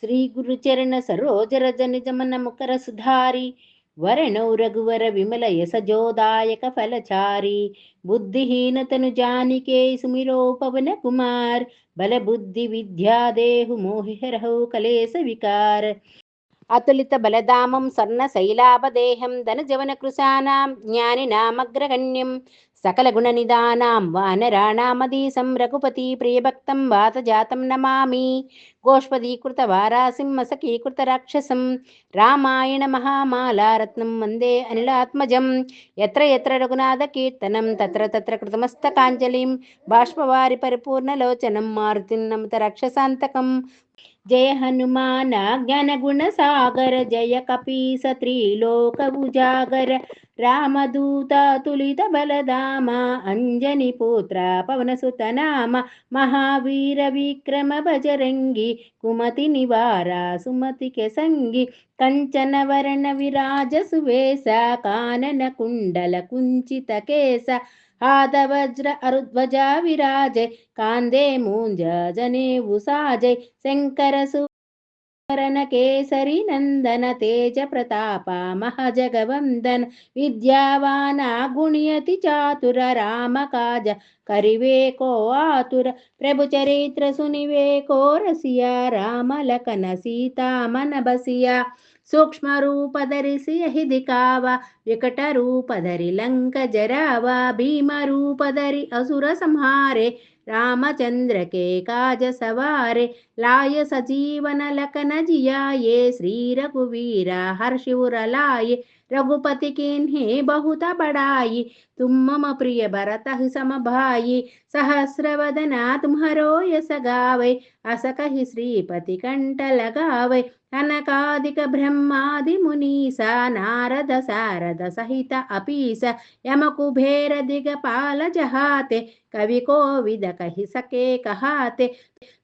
श्री गुरुचरण सरोज रज निज मन मुकर सुधारी वरणौ रघुवर विमल यस जोदायक फलचारी बुद्धिहीन तनु जानिके सुमिरो पवन कुमार बल बुद्धि विद्या देहु मोहि हरहु कलेस विकार अतुलित बलदामं स्वर्णशैलाभदेहं धनजवनकृशानां ज्ञानिनामग्रगण्यं सकलगुणनिदानां वानराणामधीशं रघुपति प्रियभक्तं वातजातं नमामि गोष्पदीकृतवारासिं मसकीकृतराक्षसं रामायणमहामालारत्नं वन्दे अनिलात्मजं यत्र यत्र रघुनाथकीर्तनं तत्र तत्र कृतमस्तकाञ्जलिं बाष्पवारि परिपूर्णलोचनं मारुतिं नमत राक्षसान्तकम् जय हनुमान ज्ञान गुण सागर जय कपीस त्रिलोक उजागर रामदूत तुलित बलधामा अंजनी पुत्र पवन सुत नाम महावीर विक्रम बजरंगी कुमति निवारा सुमति के संगी कंचन वरण विराज सुवेश कानन कुंडल कुंचित केस हादवज्र अरुध्वजा विराजे कांदे मूंज जनेऊ साजे शंकर सुवर्ण केसरी नंदन तेज प्रताप महजगवंदन विद्यावान गुणयति चातुर राम काज करिवे को आतुर प्रभु चरित्र सुनिवे को रसिया राम लखन सीता मन बसिया सूक्ष्म रूप धरिಸಿ ದಿಕಾವ विकट रूप धरि लंक जरावा भीम रूप धरि असुर संहारे रामचंद्र के काज सवारे लाय सजीवन लखन जियाये श्री रघुवीरा हर्षिउर लाये रघुपति किन्हीं बहुत बड़ाई तुम मम प्रिय भरत सम भाई सहस्रवदना तुम्हरो यस गावे अस कहि श्रीपति कंठ लगावे कनकादिक ब्रह्मादि मुनीसा नारद सारद सहित अपीस यम कुबेर दिगपाल जहाते कवि कोविद कहि सके कहाते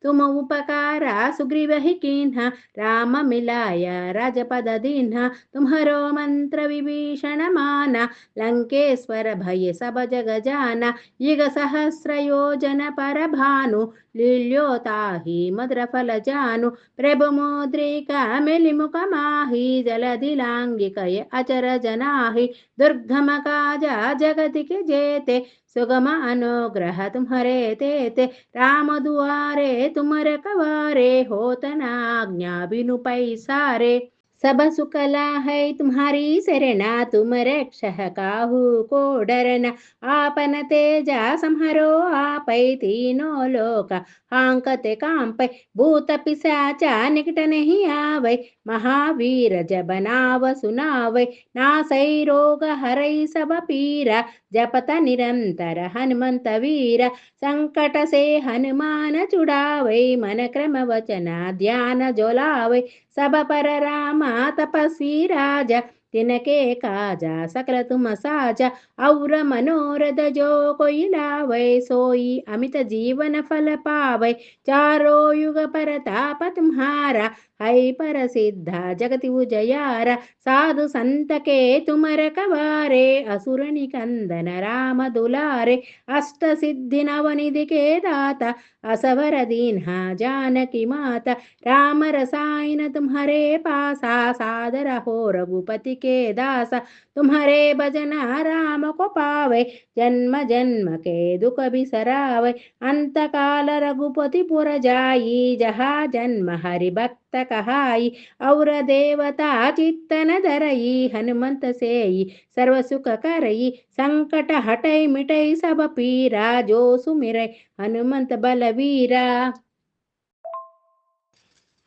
तुम उपकारा सुग्रीव ही कीन्हा राम मिलाया राजपद दीन्हा तुम्हरो मंत्र विभीषण माना लंकेश्वर भय सब जग जाना युग सहस्र योजन पर भानु लील्योताहि मद्र फल जानु प्रभु मुद्रिका मेलिमुख माहि जलधि लांगिकय अचर जनाहि दुर्गम काजा जगति के जेते सुगम अनुग्रह तुम्हारे तेते राम दुआरे तुम रखवारे होत न आज्ञा बिनु पैसारे सब सुकला है तुम्हारी शरणा तुम रक्षह काहू को डरना आपन तेजा संहरो आपै तीनों लोक हांकते कांपै भूत पिशाचा निकट नहीं आवै महावीर जब नाव सुनावै नासै रोग हरै सब पीरा जपत निरंतर हनुमंत वीर संकट से हनुमान छुड़ावै मन क्रम वचना ध्यान जोलावै सब पर रामा तपस्वी राजा तिनके काजा सकल तुम साजा और मनोरथ जो कोई लावै सोई अमित जीवन फल पावै चारों युग परताप तुम्हारा है प्रसिद्ध जगति उजयारा साधु संत के तुम रखवारे असुर निकंदन राम दुलारे अष्ट सिद्धि नवनिधि के दाता असवर दीन्हा जानकी माता राम रसायन तुम्हारे पासा सादर हो रघुपति के दासा तुम्हारे भजना राम को पावे जन्म जन्म के दुख बिसरावे अंत काल रघुपति पुर जाई जहाँ जन्म हरि भक्त कहाई और देवता चित्तन धरई हनुमंत सेई सर्व सुख करई संकट हटई मिटई सब पीरा जो सुमिरै हनुमंत बलवीरा।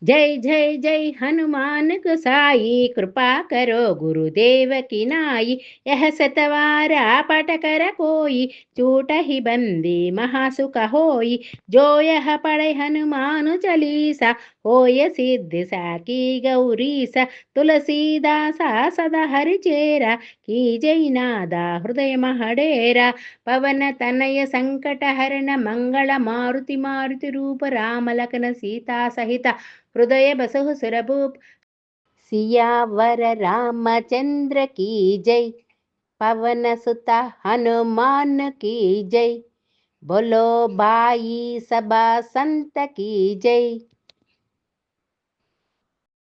जय जय जय हनुमान गोसाई कृपा करो गुरुदेव की नाई यह सतवारा पट कर कोई चूट ही बंदी महासुख होई जो यह पढ़े हनुमान चालीसा होय सिद्धि साकी गौरीसा तुलसीदासा सदा हरि चेरा की जय नादा हृदय महडेरा पवन तनय संकट हरण मंगल मारुति मारुति रूप राम लखन सीता सहित हृदय बसहु सुरभूप सियावर रामचंद्र की जय पवन सुत हनुमान की जय बोलो भाई सबा संत की जय।